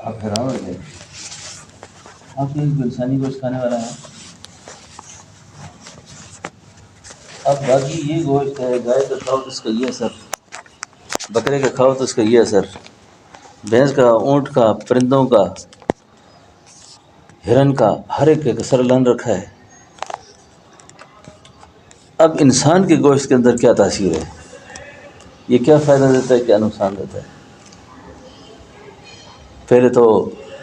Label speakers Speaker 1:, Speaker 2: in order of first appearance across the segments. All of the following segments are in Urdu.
Speaker 1: آپ حیران ہو گئے، آپ کے ایک انسانی گوشت کھانے والا ہے. اب باقی یہ گوشت ہے، گائے کا کھاؤ تو اس کا یہ اثر، بکرے کا کھاؤ تو اس کا یہ اثر، بھینس کا، اونٹ کا، پرندوں کا، ہرن کا، ہر ایک کا اثر اللہ نے رکھا ہے. اب انسان کے گوشت کے اندر کیا تاثیر ہے، یہ کیا فائدہ دیتا ہے، کیا نقصان دیتا ہے؟ پہلے تو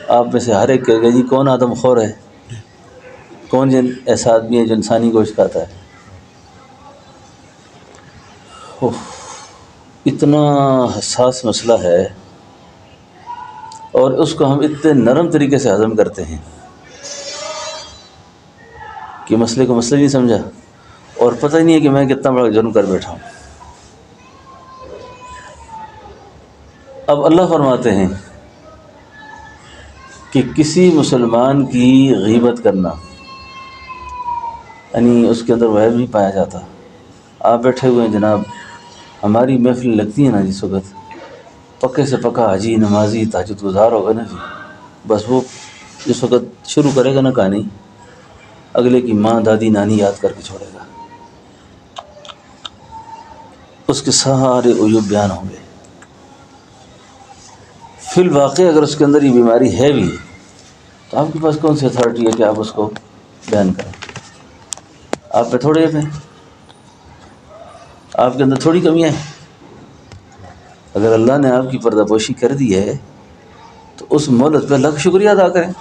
Speaker 1: آپ میں سے ہر ایک کہے گا جی کون آدم خور ہے، کون ایسا آدمی ہے جو انسانی گوشت کھاتا ہے. اتنا حساس مسئلہ ہے اور اس کو ہم اتنے نرم طریقے سے ہضم کرتے ہیں کہ مسئلے کو مسئلہ نہیں سمجھا اور پتہ ہی نہیں ہے کہ میں کتنا بڑا جرم کر بیٹھا ہوں. اب اللہ فرماتے ہیں کہ کسی مسلمان کی غیبت کرنا، یعنی اس کے اندر وہم نہیں پایا جاتا. آپ بیٹھے ہوئے ہیں جناب، ہماری محفل لگتی ہے نا جس وقت، پکے سے پکا حاجی، نمازی، تہجد گزار ہوگا نا جی، بس وہ جس وقت شروع کرے گا نا کہانی، اگلے کی ماں، دادی، نانی یاد کر کے چھوڑے گا، اس کے سارے عیوب بیان ہوں گے. فی الواقع اگر اس کے اندر یہ بیماری ہے بھی تو آپ کے پاس کون سی اتھارٹی ہے کہ آپ اس کو بیان کریں؟ آپ پہ تھوڑے ہیں، آپ کے اندر تھوڑی کمیاں ہیں. اگر اللہ نے آپ کی پردہ پوشی کر دی ہے تو اس مہلت پہ اللہ کا شکریہ ادا کریں،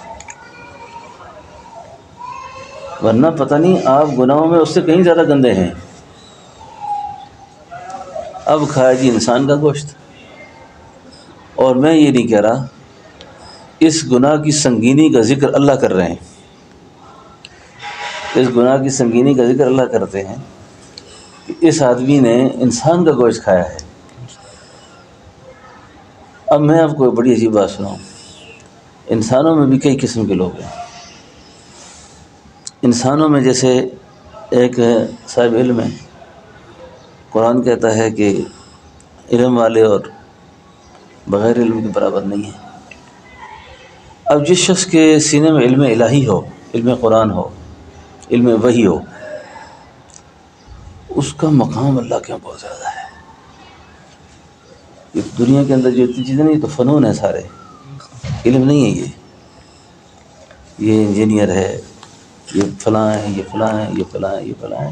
Speaker 1: ورنہ پتہ نہیں آپ گناہوں میں اس سے کہیں زیادہ گندے ہیں. اب کھایا جی انسان کا گوشت، اور میں یہ نہیں کہہ رہا، اس گناہ کی سنگینی کا ذکر اللہ کر رہے ہیں، اس گناہ کی سنگینی کا ذکر اللہ کرتے ہیں کہ اس آدمی نے انسان کا گوشت کھایا ہے. اب میں آپ کو بڑی عجیب بات سناؤں، انسانوں میں بھی کئی قسم کے لوگ ہیں. انسانوں میں جیسے ایک صاحب علم ہے، قرآن کہتا ہے کہ علم والے اور بغیر علم کے برابر نہیں ہیں. اب جس شخص کے سینے میں علم الہی ہو، علم قرآن ہو، علم وحی ہو، اس کا مقام اللہ کے یہاں بہت زیادہ ہے. یہ دنیا کے اندر جو اتنی چیزیں نہیں، تو فنون ہے سارے، علم نہیں ہے. یہ انجینئر ہے، یہ فلاں ہے، یہ فلاں ہے، یہ فلاں ہے، یہ فلاں ہے.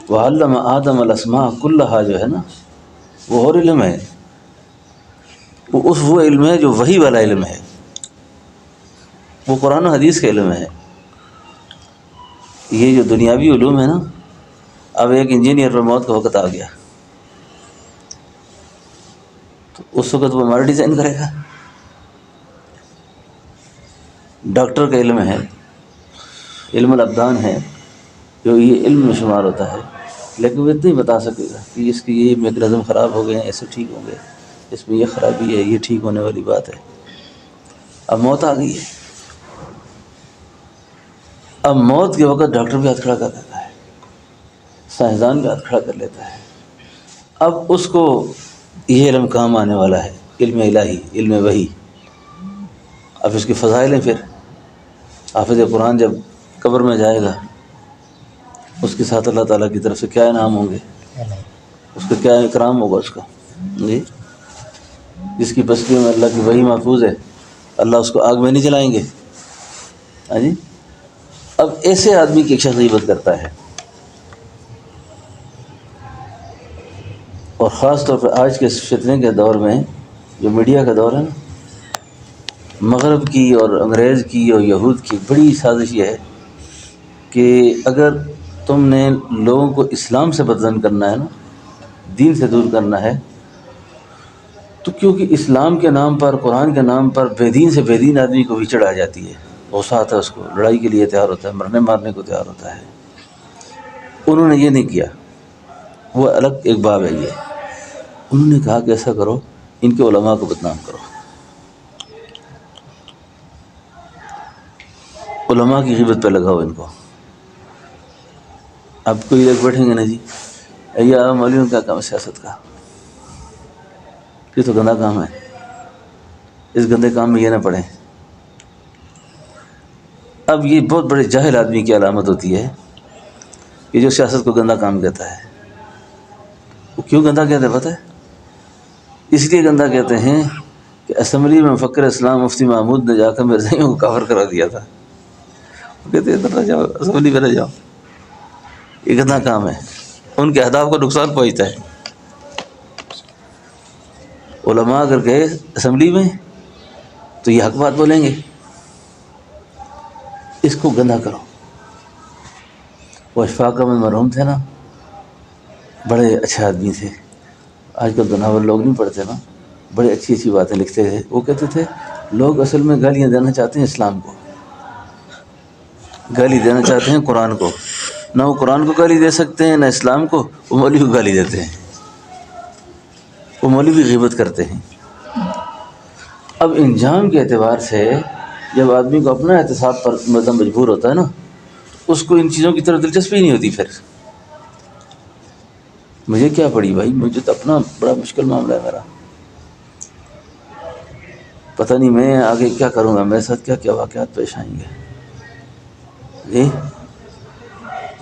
Speaker 1: وَعَلَّمَ آدَمَ الْأَسْمَاءَ كُلَّهَا جو ہے نا، وہ اور علم ہے، وہ علم ہے جو وحی والا علم ہے، وہ قرآن و حدیث کا علم ہے. یہ جو دنیاوی علوم ہے نا، اب ایک انجینئر پر موت کا وقت آ گیا تو اس وقت وہ ہمارا ڈیزائن کرے گا. ڈاکٹر کا علم ہے، علم الابدان ہے، جو یہ علم میں شمار ہوتا ہے، لیکن وہ اتنا ہی بتا سکے گا کہ اس کی یہ میکانزم خراب ہو گئے ہیں، ایسے ٹھیک ہوں گے، اس میں یہ خرابی ہے، یہ ٹھیک ہونے والی بات ہے. اب موت آ گئی ہے، اب موت کے وقت ڈاکٹر بھی ہاتھ کھڑا کر دیتا ہے، سائنسدان بھی ہاتھ کھڑا کر لیتا ہے. اب اس کو یہ علم کام آنے والا ہے، علم الہی، علم وحی. اب اس کی فضائل ہیں، پھر حافظ قرآن جب قبر میں جائے گا، اس کے ساتھ اللہ تعالیٰ کی طرف سے کیا انعام ہوں گے، اس کا کیا اکرام ہوگا اس کا جی. جس کی بستیوں میں اللہ کی وحی محفوظ ہے، اللہ اس کو آگ میں نہیں جلائیں گے. ہاں جی. اب ایسے آدمی کی ایک شخص غیبت کرتا ہے، اور خاص طور پر آج کے فتنے کے دور میں، جو میڈیا کا دور ہے نا، مغرب کی اور انگریز کی اور یہود کی بڑی سازش یہ ہے کہ اگر تم نے لوگوں کو اسلام سے بدظن کرنا ہے نا، دین سے دور کرنا ہے، تو کیونکہ اسلام کے نام پر، قرآن کے نام پر بے دین سے بے دین آدمی کو بھی چڑھا جاتی ہے، غصہ آتا ہے اس کو، لڑائی کے لیے تیار ہوتا ہے، مرنے مارنے کو تیار ہوتا ہے. انہوں نے یہ نہیں کیا، وہ الگ ایک باب ہے. یہ انہوں نے کہا کہ ایسا کرو، ان کے علماء کو بدنام کرو، علماء کی غیبت پہ لگاؤ ان کو. اب کوئی لوگ بیٹھیں گے نا جی، یہ مولویوں کا کام ہے سیاست کا، یہ تو گندا کام ہے، اس گندے کام میں یہ نہ پڑیں۔ اب یہ بہت بڑے جاہل آدمی کی علامت ہوتی ہے کہ جو سیاست کو گندا کام کہتا ہے۔ وہ کیوں گندا کہتے ہیں پتہ ہے؟ اس لیے گندا کہتے ہیں کہ اسمبلی میں مفکر اسلام مفتی محمود نے جا کر مرزائیوں کو کافر کرا دیا تھا۔ وہ کہتے ہیں ادھر نہ جاؤ، اسمبلی میں نہ جاؤ، یہ گندا کام ہے، ان کے اہداف کو نقصان پہنچتا ہے۔ علماء اگر گئے اسمبلی میں تو یہ حق بات بولیں گے، اس کو گندا کرو۔ وہ اشفاق احمد مرحوم تھے نا، بڑے اچھے آدمی تھے، آج کل تو ناول لوگ نہیں پڑھتے نا، بڑے اچھی اچھی باتیں لکھتے تھے۔ وہ کہتے تھے لوگ اصل میں گالیاں دینا چاہتے ہیں اسلام کو، گالی دینا چاہتے ہیں قرآن کو، نہ وہ قرآن کو گالی دے سکتے ہیں نہ اسلام کو، وہ مولوی کو گالی دیتے ہیں، وہ مولوی غیبت کرتے ہیں۔ اب انجام کے اعتبار سے جب آدمی کو اپنا احتساب پر مطلب مجبور ہوتا ہے نا، اس کو ان چیزوں کی طرف دلچسپی نہیں ہوتی۔ پھر مجھے کیا پڑی بھائی، مجھے تو اپنا بڑا مشکل معاملہ ہے میرا، پتہ نہیں میں آگے کیا کروں گا، میرے ساتھ کیا کیا واقعات پیش آئیں گے۔ جی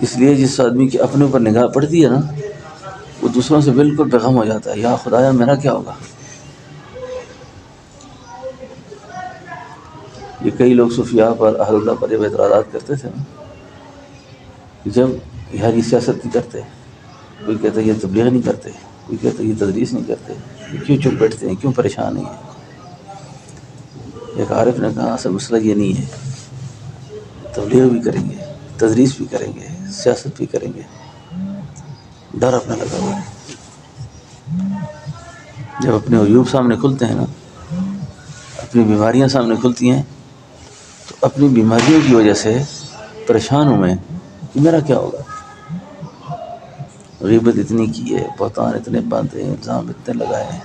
Speaker 1: اس لیے جس آدمی کی اپنے اوپر نگاہ پڑتی ہے نا، وہ دوسروں سے بالکل بے غم ہو جاتا ہے، یا خدایا میرا کیا ہوگا۔ یہ کئی لوگ صوفیاء پر اہل اللہ پر جب اعتراضات کرتے تھے نا، جب یار یہ سیاست نہیں کرتے، کوئی کہتا ہے یہ تبلیغ نہیں کرتے، کوئی کہتا ہے یہ تدریس نہیں کرتے، یہ کیوں چپ بیٹھتے ہیں، کیوں پریشان ہیں۔ ایک عارف نے کہا اصل مسئلہ یہ نہیں ہے، تبلیغ بھی کریں گے، تدریس بھی کریں گے، سیاست بھی کریں گے، ڈر اپنا لگا ہوا ہے۔ جب اپنے عیوب سامنے کھلتے ہیں نا، اپنی بیماریاں سامنے کھلتی ہیں، تو اپنی بیماریوں کی وجہ سے پریشان ہوں میں کہ میرا کیا ہوگا۔ غیبت اتنی کی ہے، بہتان اتنے باندھے ہیں، الزام اتنے لگائے ہیں،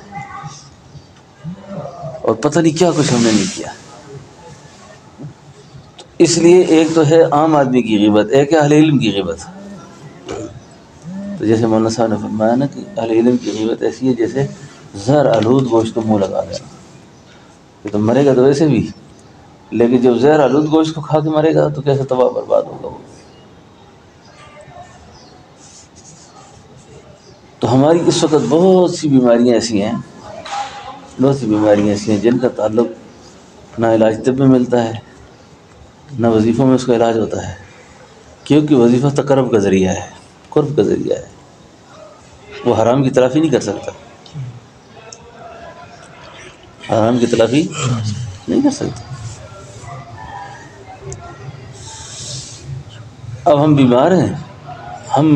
Speaker 1: اور پتہ نہیں کیا کچھ ہم نے نہیں کیا۔ تو اس لیے ایک تو ہے عام آدمی کی غیبت، ایک ہے اہل علم کی غیبت۔ تو جیسے مولانا صاحب نے فرمایا نا کہ اہل علم کی غیبت ایسی ہے جیسے زہر آلود گوشت کو منہ لگا دینا، کہ تو مرے گا تو ویسے بھی، لیکن جب زہر آلود گوشت کو کھا کے مرے گا تو کیسے تباہ برباد ہوگا وہ۔ تو ہماری اس وقت بہت سی بیماریاں ایسی ہیں، بہت سی بیماریاں ایسی ہیں جن کا تعلق نہ علاج طب میں ملتا ہے، نہ وظیفوں میں اس کا علاج ہوتا ہے، کیونکہ وظیفہ تقرب کا ذریعہ ہے، قرب کا ذریعہ ہے، وہ حرام کی تلافی نہیں کر سکتا، حرام کی تلافی نہیں کر سکتا۔ اب ہم بیمار ہیں، ہم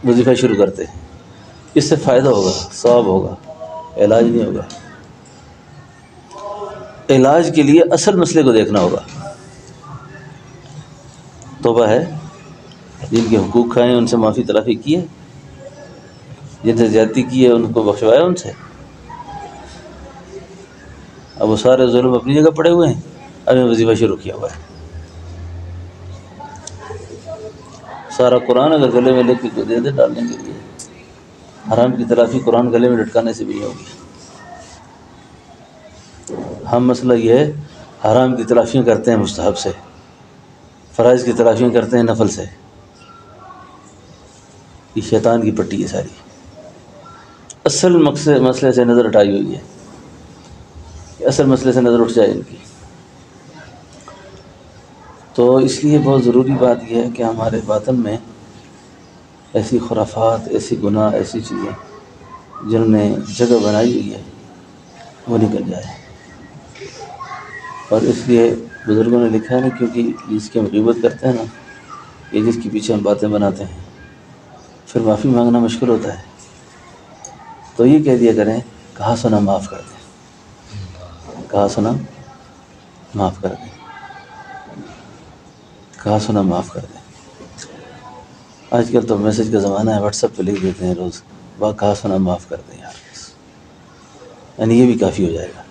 Speaker 1: وظیفہ شروع کرتے ہیں، اس سے فائدہ ہوگا، ثواب ہوگا، علاج نہیں ہوگا۔ علاج کے لیے اصل مسئلے کو دیکھنا ہوگا۔ توبہ ہے، جن کے حقوق کھائے ان سے معافی تلافی کی ہے، جن سے زیادتی کی ہے ان کو بخشوایا ان سے۔ اب وہ سارے ظلم اپنی جگہ پڑے ہوئے ہیں، اب میں وظیفہ شروع کیا ہوا ہے۔ سارا قرآن اگر گلے میں لے کے دے دے ڈالنے کے لیے، حرام کی تلافی قرآن گلے میں لٹکانے سے بھی نہیں ہوگی۔ ہم مسئلہ یہ ہے حرام کی تلافیاں کرتے ہیں مستحب سے، فرائض کی تلافیاں کرتے ہیں نفل سے۔ یہ شیطان کی پٹی ہے ساری، اصل مسئلے سے نظر ہٹائی ہوئی ہے، اصل مسئلے سے نظر اٹھ جائے ان کی۔ تو اس لیے بہت ضروری بات یہ ہے کہ ہمارے باطن میں ایسی خرافات، ایسی گناہ، ایسی چیزیں جنہوں نے جگہ بنائی ہوئی ہے وہ نکل جائے۔ اور اس لیے بزرگوں نے لکھا ہے نا، کیونکہ جس کی ہم غیبت کرتے ہیں نا، یہ جس کے پیچھے ہم باتیں بناتے ہیں، پھر معافی مانگنا مشکل ہوتا ہے۔ تو یہ کہہ دیا کریں کہا سنا معاف کر دیں، کہا سنا معاف کر دیں، کہا سنا معاف کر دیں۔ آج کل تو میسج کا زمانہ ہے، واٹس ایپ پہ لکھ دیتے ہیں روز، کہا سنا معاف کر دیں یار، یعنی یہ بھی کافی ہو جائے گا۔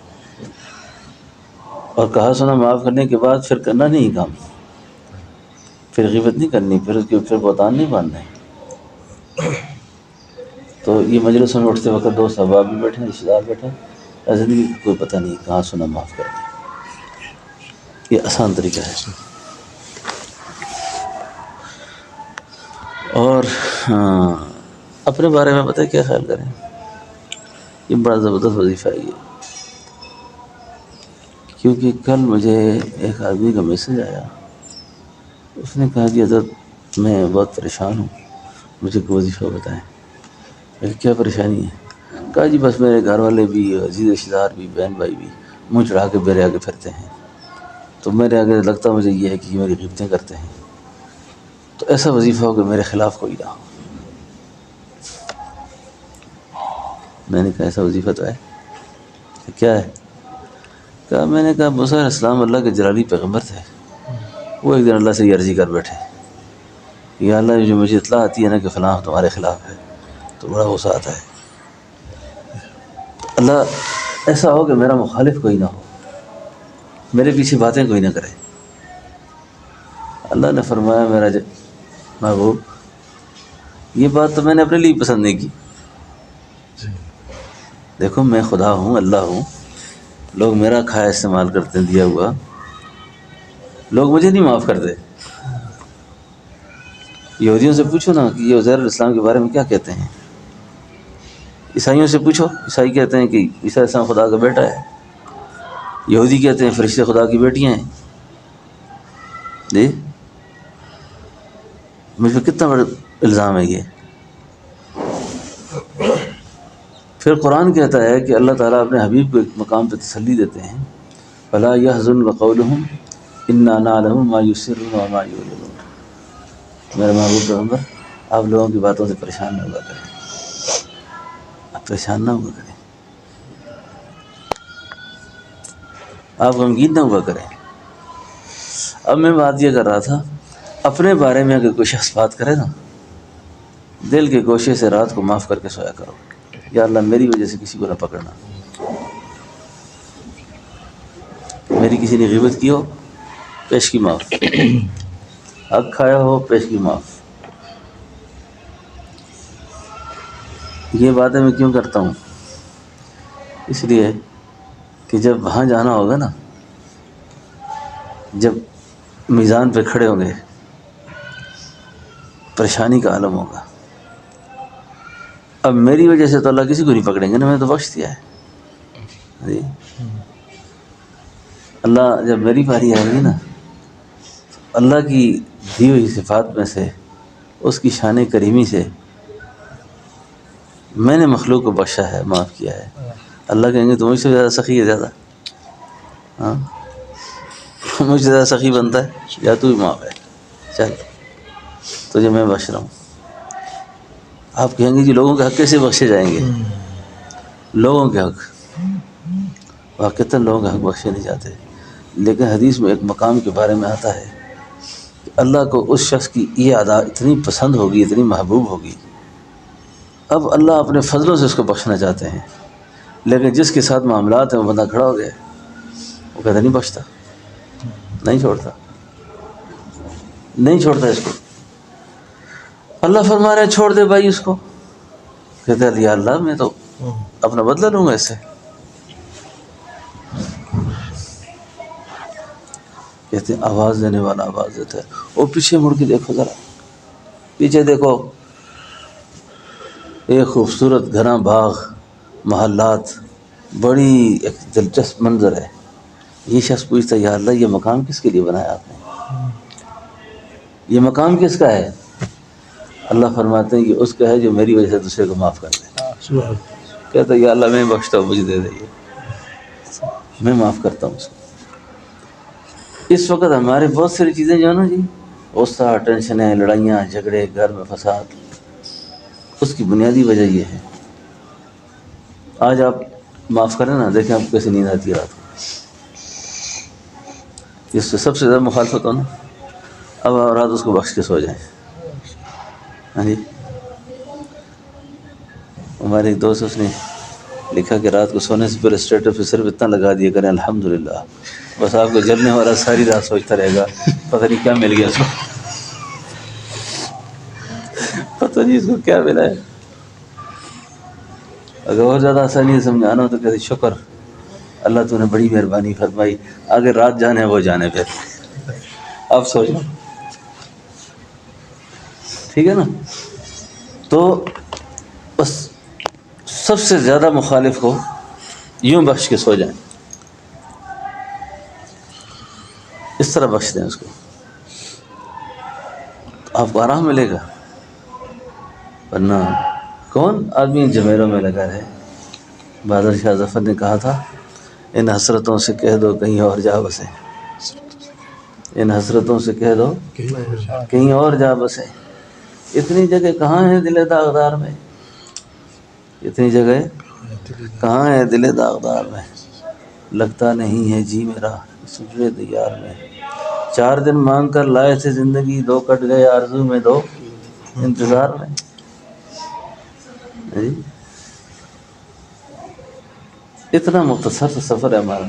Speaker 1: اور کہا سنا معاف کرنے کے بعد پھر کرنا نہیں کام، پھر غیبت نہیں کرنی، پھر اس کے پھر بہتان نہیں باندھنا ہے۔ تو یہ مجلس میں اٹھتے وقت دوست احباب بھی بیٹھے ہیں، رشتہ دار بیٹھے ہیں، زندگی کا کوئی پتہ نہیں کہاں سنا معاف کر دیں. یہ آسان طریقہ ہے. اور اپنے بارے میں پتہ ہے کیا خیال کریں. یہ بڑا زبردست وظیفہ ہے یہ، کیونکہ کل مجھے ایک آدمی کا میسج آیا. اس نے کہا کہ حضرت میں بہت پریشان ہوں، مجھے کوئی وظیفہ بتائیں. کیا پریشانی ہے؟ کہا جی بس میرے گھر والے بھی، عزیز رشتہ دار بھی، بہن بھائی بھی منہ چڑھا کے میرے آگے پھرتے ہیں. تو میرے آگے لگتا مجھے یہ ہے کہ یہ میری غیبتیں کرتے ہیں. تو ایسا وظیفہ ہو کہ میرے خلاف کوئی نہ ہو. میں نے کہا ایسا وظیفہ تو ہے. کیا ہے؟ کہا میں نے کہا موسیٰ علیہ السلام اللہ کے جلالی پیغمبر تھے. وہ ایک دن اللہ سے یہ عرضی کر بیٹھے، یا اللہ جو مجھے اطلاع آتی ہے نا کہ فلاں تمہارے خلاف ہے تو بڑا غصہ آتا ہے. اللہ ایسا ہو کہ میرا مخالف کوئی نہ ہو، میرے پیچھے باتیں کوئی نہ کرے. اللہ نے فرمایا میرا محبوب یہ بات تو میں نے اپنے لیے پسند نہیں کی. دیکھو میں خدا ہوں، اللہ ہوں، لوگ میرا کھایا استعمال کرتے ہیں دیا ہوا، لوگ مجھے نہیں معاف کرتے. یہودیوں سے پوچھو نا کہ یہ عزیر علیہ السلام کے بارے میں کیا کہتے ہیں. عیسائیوں سے پوچھو، عیسائی کہتے ہیں کہ عیسیٰ علیہ السلام خدا کا بیٹا ہے. یہودی کہتے ہیں فرشتے خدا کی بیٹیاں ہیں. جی مجھ پہ کتنا بڑا الزام ہے یہ. پھر قرآن کہتا ہے کہ اللہ تعالیٰ اپنے حبیب کو ایک مقام پہ تسلی دیتے ہیں، فَلَا يَحْزُنْكَ قَوْلُهُمْ إِنَّا نَعْلَمُ مَا يُسِرُّونَ وَمَا يُعْلِنُونَ. میرے محبوب پیغمبر آپ لوگوں کی باتوں سے پریشان نہ ہوا کریں، آپ پریشان نہ ہوا کریں، آپ غمگین نہ ہوا کریں. اب میں بات یہ کر رہا تھا، اپنے بارے میں اگر کوئی شخص بات کرے نا، دل کے گوشے سے رات کو معاف کر کے سویا کرو. یا اللہ میری وجہ سے کسی کو نہ پکڑنا. میری کسی نے غیبت کی ہو پیش کی معاف، حق کھایا ہو پیش کی معاف. یہ باتیں میں کیوں کرتا ہوں؟ اس لیے کہ جب وہاں جانا ہوگا نا، جب میزان پہ کھڑے ہوں گے، پریشانی کا عالم ہوگا. اب میری وجہ سے تو اللہ کسی کو نہیں پکڑیں گے نا، میں تو بخش دیا ہے. جی اللہ جب میری باری آئے گی نا، اللہ کی دی ہوئی صفات میں سے، اس کی شان کریمی سے میں نے مخلوق کو بخشا ہے، معاف کیا ہے. اللہ کہیں گے تو مجھ سے زیادہ سخی ہے، زیادہ ہاں مجھ سے زیادہ سخی بنتا ہے، یا تو بھی معاف ہے، چل تجھے میں بخش رہا ہوں. آپ کہیں گے جی لوگوں کے حق کیسے بخشے جائیں گے؟ لوگوں کے حق واقعتاً لوگوں کے حق بخشے نہیں جاتے. لیکن حدیث میں ایک مقام کے بارے میں آتا ہے کہ اللہ کو اس شخص کی یہ ادا اتنی پسند ہوگی، اتنی محبوب ہوگی، اب اللہ اپنے فضلوں سے اس کو بخشنا چاہتے ہیں. لیکن جس کے ساتھ معاملات ہیں وہ بندہ کھڑا ہو گیا، وہ کہتا نہیں بخشتا، نہیں چھوڑتا، نہیں چھوڑتا اس کو. اللہ فرما رہے چھوڑ دے بھائی اس کو. کہتا ہے یا اللہ میں تو اپنا بدلہ لوں گا اس سے. کہتے ہیں آواز دینے والا آواز دیتا ہے. وہ پیچھے مڑ کے دیکھو ذرا، پیچھے دیکھو، ایک خوبصورت گھنا باغ، محلات، بڑی ایک دلچسپ منظر ہے. یہ شخص پوچھتا ہے یا اللہ یہ مقام کس کے لیے بنایا آپ نے؟ یہ مقام کس کا ہے؟ اللہ فرماتے ہیں کہ اس کا ہے جو میری وجہ سے دوسرے کو معاف کر دے. کہتا ہے یا اللہ میں بخشتا ہوں، مجھے دے دے، میں معاف کرتا ہوں اس کو. اس وقت ہمارے بہت ساری چیزیں جو ہے نا جی، غصہ، ٹینشنیں، لڑائیاں، جھگڑے، گھر میں فساد، اس کی بنیادی وجہ یہ ہے. آج آپ معاف کریں نا، دیکھیں آپ کیسے نیند آتی ہے رات کو. جس سے سب سے زیادہ مخالفت ہو نا، اب رات اس کو بخش کے سو جائیں. ہاں جی، ہمارے ایک دوست اس نے لکھا کہ رات کو سونے سے پہلے اسٹیٹس پہ صرف اتنا لگا دیا کریں الحمدللہ، بس آپ کو جلنے والا ساری رات سوچتا رہے گا پتہ نہیں کیا مل گیا اس کو، پتہ نہیں اس کو کیا ملا ہے. اگر اور زیادہ آسانی سے سمجھانا ہو تو کہتے شکر اللہ تو نے بڑی مہربانی فرمائی، اگر رات جانے وہ جانے پھر اب سو جاؤ، ٹھیک ہے نا. تو بس سب سے زیادہ مخالف کو یوں بخش کے سو جائیں، اس طرح بخش دیں اس کو، تو آپ کو آرام ملے گا. ورنہ کون آدمی جمیروں میں لگا رہے. بہادر شاہ ظفر نے کہا تھا ان حسرتوں سے کہہ دو کہیں اور جا بسے، ان حسرتوں سے کہہ دو کہیں اور جا بسے. اتنی جگہ کہاں ہے دل داغدار میں، اتنی جگہ کہاں ہے دل داغدار میں، لگتا نہیں ہے جی میرا اس اجڑے دیار میں. 4 دن مانگ کر لائے تھے زندگی، 2 کٹ گئے آرزو میں 2 انتظار میں. اتنا مختصر سا سفر ہے ہمارا،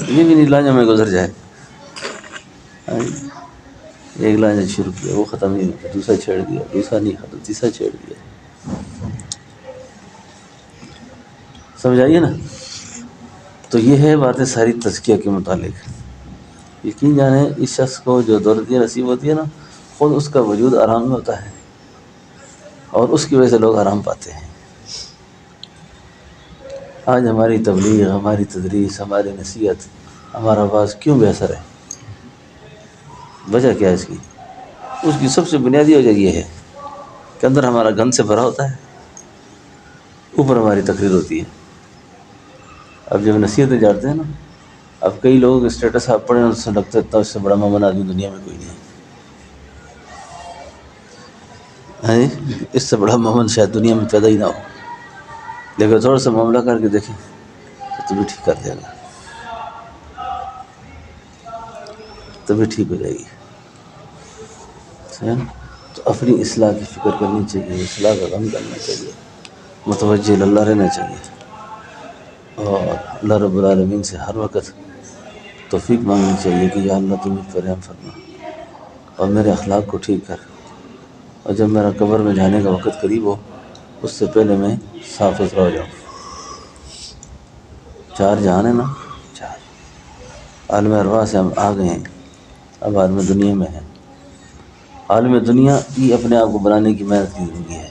Speaker 1: یہ بھی نہیں لانجوں میں گزر جائے. ایک لانجہ شروع کیا وہ ختم نہیں ہوتا، دوسرا چھیڑ دیا، دوسرا نہیں ختم، تیسرا چھیڑ دیا. سمجھائیے نا. تو یہ ہے باتیں ساری تزکیہ کے متعلق. یقین جانے اس شخص کو جو دولتیاں نصیب ہوتی ہے نا، خود اس کا وجود آرام میں ہوتا ہے اور اس کی وجہ سے لوگ آرام پاتے ہیں. آج ہماری تبلیغ، ہماری تدریس، ہماری نصیحت، ہمارا آواز کیوں بے اثر ہے؟ وجہ کیا ہے اس کی؟ اس کی سب سے بنیادی وجہ یہ ہے کہ اندر ہمارا گند سے بھرا ہوتا ہے، اوپر ہماری تقریر ہوتی ہے. اب جب نصیحتیں جاتے ہیں نا، اب کئی لوگوں کے اسٹیٹس آپ پڑھیں اس سے لگتا ہے اس سے بڑا مومن آدمی دنیا میں کوئی نہیں ہے، اس سے بڑا مومن شاید دنیا میں پیدا ہی نہ ہو. لیکن تھوڑا سا معاملہ کر کے دیکھیں تو تمہیں ٹھیک کر دے گا، تمہیں ٹھیک ہو جائے گی. تو اپنی اصلاح کی فکر کرنی چاہیے، اصلاح کا غم کرنا چاہیے، متوجہ اللہ رہنا چاہیے، اور اللہ رب العالمین سے ہر وقت توفیق مانگنی چاہیے کہ یا اللہ تم مجھ پر رحم فرما اور میرے اخلاق کو ٹھیک کر، اور جب میرا قبر میں جانے کا وقت قریب ہو اس سے پہلے میں صاف ستھرا ہو جاؤں. 4 جہان ہے نا، 4 عالم ارواح سے ہم آ گئے ہیں، اب عالم دنیا میں ہیں. عالم دنیا کی اپنے آپ کو بنانے کی محنت کی زندگی ہے،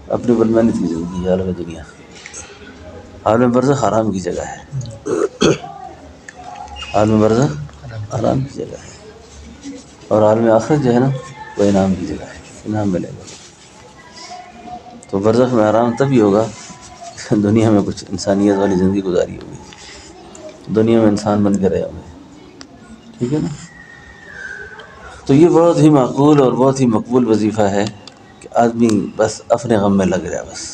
Speaker 1: اپنی محنت کی زندگی ہے عالم دنیا. عالم برزخ آرام کی جگہ ہے، عالم برزخ آرام کی جگہ ہے، اور عالم آخرت جو ہے نا وہ انعام کی جگہ ہے، انعام ملے گا. تو برزخ میں آرام تبھی ہوگا کہ دنیا میں کچھ انسانیت والی زندگی گزاری ہوگی، دنیا میں انسان بن کے رہے ہوں گے، ٹھیک ہے نا. تو یہ بہت ہی معقول اور بہت ہی مقبول وظیفہ ہے کہ آدمی بس اپنے غم میں لگ رہا، بس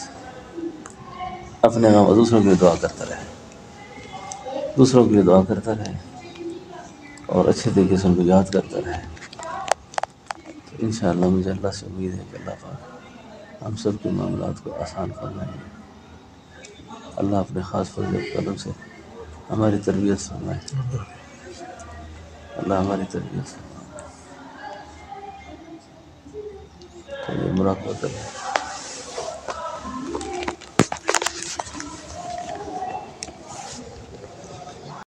Speaker 1: اپنے غم، اور دوسروں کے لیے دعا کرتا رہے، دوسروں کے لیے دعا کرتا رہے اور اچھے طریقے سے ان کو یاد کرتا رہے. تو انشاءاللہ مجھے اللہ سے امید ہے کہ اللہ پاک ہم سب کے معاملات کو آسان فرمائیں گے. اللہ اپنے خاص فضل و کرم سے ہماری تربیت فرمائے، اللہ ہماری تربیت فرمائے. تو یہ مراقبہ کریں.